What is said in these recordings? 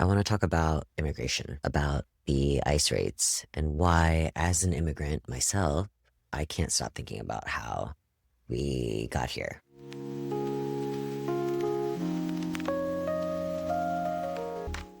I want to talk about immigration, about the ICE raids, and why, as an immigrant myself, I can't stop thinking about how we got here.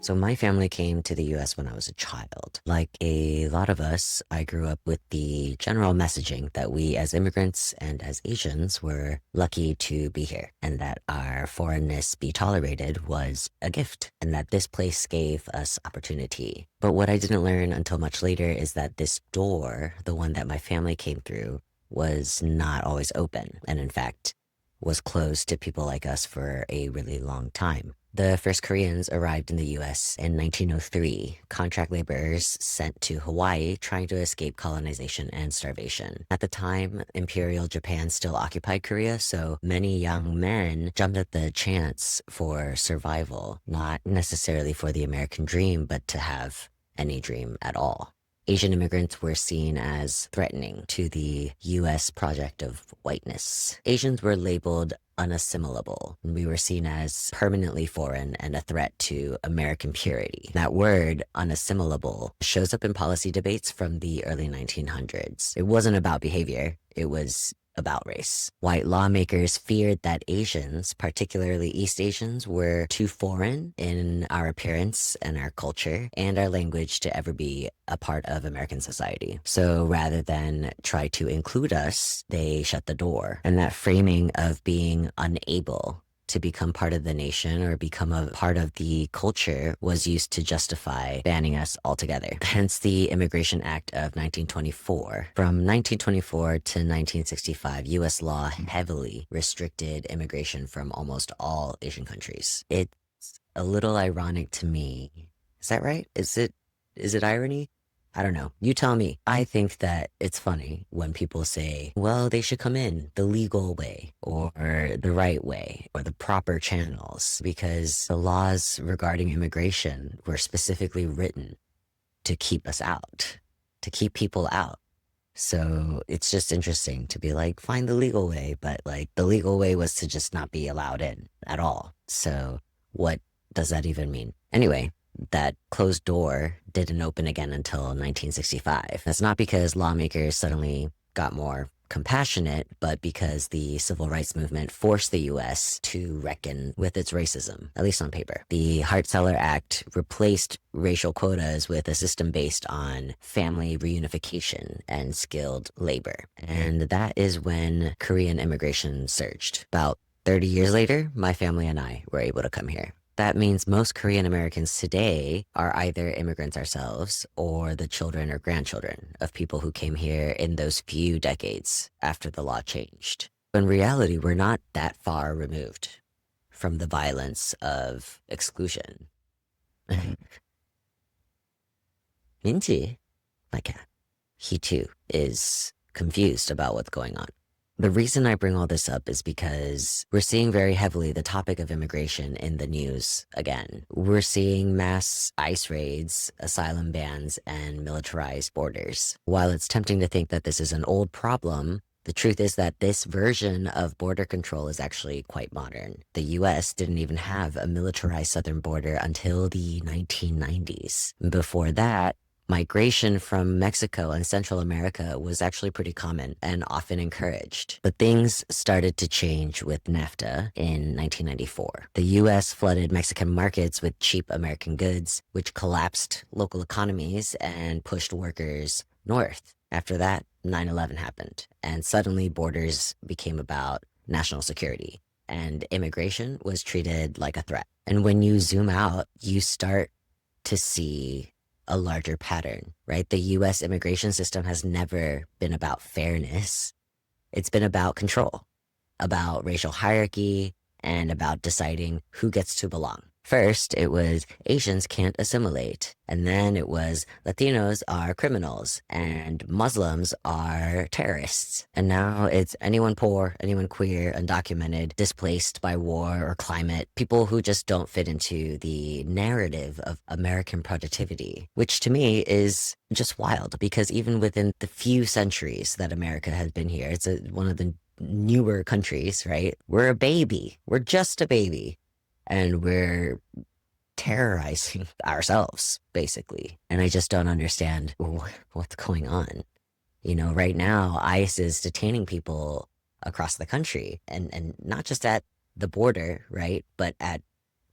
So my family came to the US when I was a child. Like a lot of us, I grew up with the general messaging that we as immigrants and as Asians were lucky to be here, and that our foreignness be tolerated was a gift, and that this place gave us opportunity. But what I didn't learn until much later is that this door, the one that my family came through, was not always open, and in fact, was closed to people like us for a really long time. The first Koreans arrived in the US in 1903, contract laborers sent to Hawaii trying to escape colonization and starvation. At the time, Imperial Japan still occupied Korea, so many young men jumped at the chance for survival, not necessarily for the American dream, but to have any dream at all. Asian immigrants were seen as threatening to the US project of whiteness. Asians were labeled unassimilable. We were seen as permanently foreign and a threat to American purity. That word, unassimilable, shows up in policy debates from the early 1900s. It wasn't about behavior, it was about race. White lawmakers feared that Asians, particularly East Asians, were too foreign in our appearance and our culture and our language to ever be a part of American society. So rather than try to include us, they shut the door. And that framing of being unable to become part of the nation or become a part of the culture was used to justify banning us altogether. Hence the Immigration Act of 1924. From 1924 to 1965, US law heavily restricted immigration from almost all Asian countries. It's a little ironic to me. Is that right? Is it irony? I don't know. You tell me. I think that it's funny when people say, well, they should come in the legal way or the right way or the proper channels, because the laws regarding immigration were specifically written to keep us out, to keep people out. So it's just interesting to be like, find the legal way, but like the legal way was to just not be allowed in at all. So what does that even mean? Anyway, that closed door didn't open again until 1965. That's not because lawmakers suddenly got more compassionate, but because the civil rights movement forced the US to reckon with its racism, at least on paper. The Hart-Celler Act replaced racial quotas with a system based on family reunification and skilled labor. And that is when Korean immigration surged. About 30 years later, my family and I were able to come here. That means most Korean Americans today are either immigrants ourselves or the children or grandchildren of people who came here in those few decades after the law changed. In reality, we're not that far removed from the violence of exclusion. Minji, my cat, he too is confused about what's going on. The reason I bring all this up is because we're seeing very heavily the topic of immigration in the news again. We're seeing mass ICE raids, asylum bans, and militarized borders. While it's tempting to think that this is an old problem, the truth is that this version of border control is actually quite modern. The US didn't even have a militarized southern border until the 1990s. Before that, migration from Mexico and Central America was actually pretty common and often encouraged. But things started to change with NAFTA in 1994. The US flooded Mexican markets with cheap American goods, which collapsed local economies and pushed workers north. After that, 9/11 happened, and suddenly borders became about national security, and immigration was treated like a threat. And when you zoom out, you start to see a larger pattern, right? The US immigration system has never been about fairness. It's been about control, about racial hierarchy, and about deciding who gets to belong. First, it was Asians can't assimilate. And then it was Latinos are criminals and Muslims are terrorists. And now it's anyone poor, anyone queer, undocumented, displaced by war or climate, people who just don't fit into the narrative of American productivity, which to me is just wild, because even within the few centuries that America has been here, it's one of the newer countries, right? We're a baby. We're just a baby. And we're terrorizing ourselves, basically. And I just don't understand what's going on. You know, right now, ICE is detaining people across the country, and not just at the border, right? But at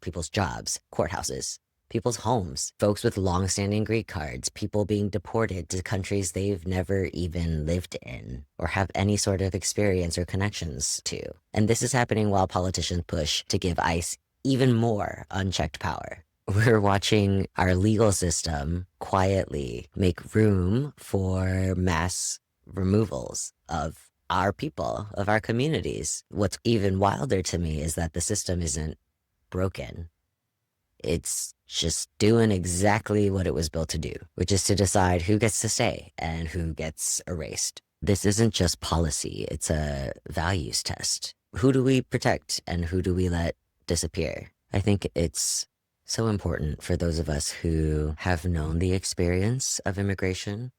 people's jobs, courthouses, people's homes, folks with long-standing green cards, people being deported to countries they've never even lived in or have any sort of experience or connections to. And this is happening while politicians push to give ICE even more unchecked power. We're watching our legal system quietly make room for mass removals of our people, of our communities. What's even wilder to me is that the system isn't broken. It's just doing exactly what it was built to do, which is to decide who gets to stay and who gets erased. This isn't just policy, it's a values test. Who do we protect and who do we let disappear? I think it's so important for those of us who have known the experience of immigration,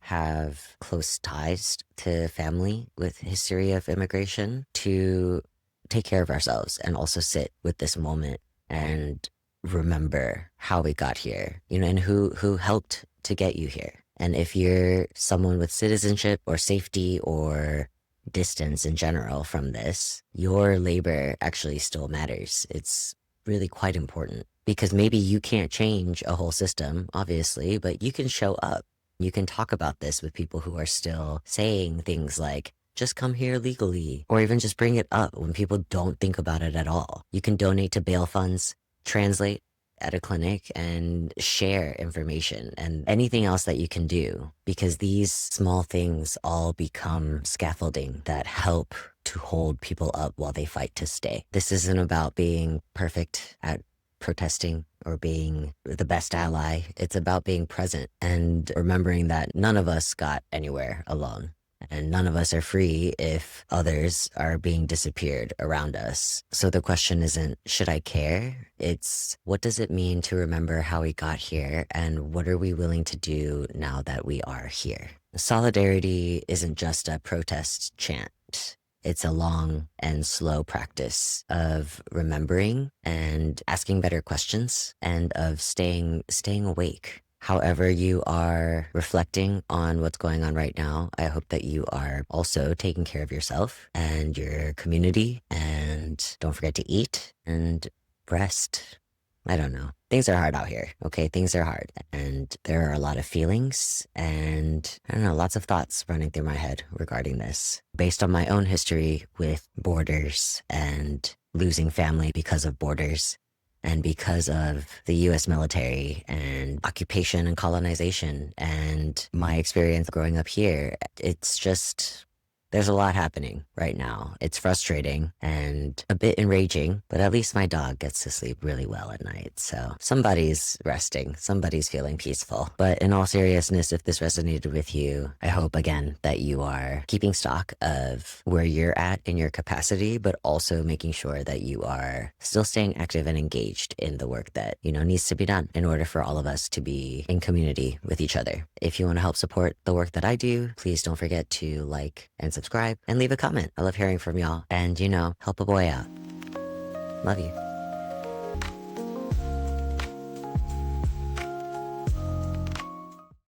have close ties to family with history of immigration, to take care of ourselves and also sit with this moment and remember how we got here, you know, and who helped to get you here. And if you're someone with citizenship or safety or distance in general from this, your labor actually still matters. It's really quite important because maybe you can't change a whole system, obviously, but you can show up. You can talk about this with people who are still saying things like, just come here legally, or even just bring it up when people don't think about it at all. You can donate to bail funds, translate at a clinic, and share information and anything else that you can do, because these small things all become scaffolding that help to hold people up while they fight to stay. This isn't about being perfect at protesting or being the best ally. It's about being present and remembering that none of us got anywhere alone. And none of us are free if others are being disappeared around us. So the question isn't, should I care? It's, what does it mean to remember how we got here? And what are we willing to do now that we are here? Solidarity isn't just a protest chant. It's a long and slow practice of remembering and asking better questions and of staying awake. However you are reflecting on what's going on right now, I hope that you are also taking care of yourself and your community, and don't forget to eat and rest. I don't know. Things are hard out here, okay? Things are hard, and there are a lot of feelings and, I don't know, lots of thoughts running through my head regarding this. Based on my own history with borders and losing family because of borders, and because of the US military and occupation and colonization and my experience growing up here, it's just, there's a lot happening right now. It's frustrating and a bit enraging, but at least my dog gets to sleep really well at night. So somebody's resting, somebody's feeling peaceful. But in all seriousness, if this resonated with you, I hope again that you are keeping stock of where you're at in your capacity, but also making sure that you are still staying active and engaged in the work that, you know, needs to be done in order for all of us to be in community with each other. If you want to help support the work that I do, please don't forget to like and subscribe and leave a comment. I love hearing from y'all, and, you know, help a boy out. Love you.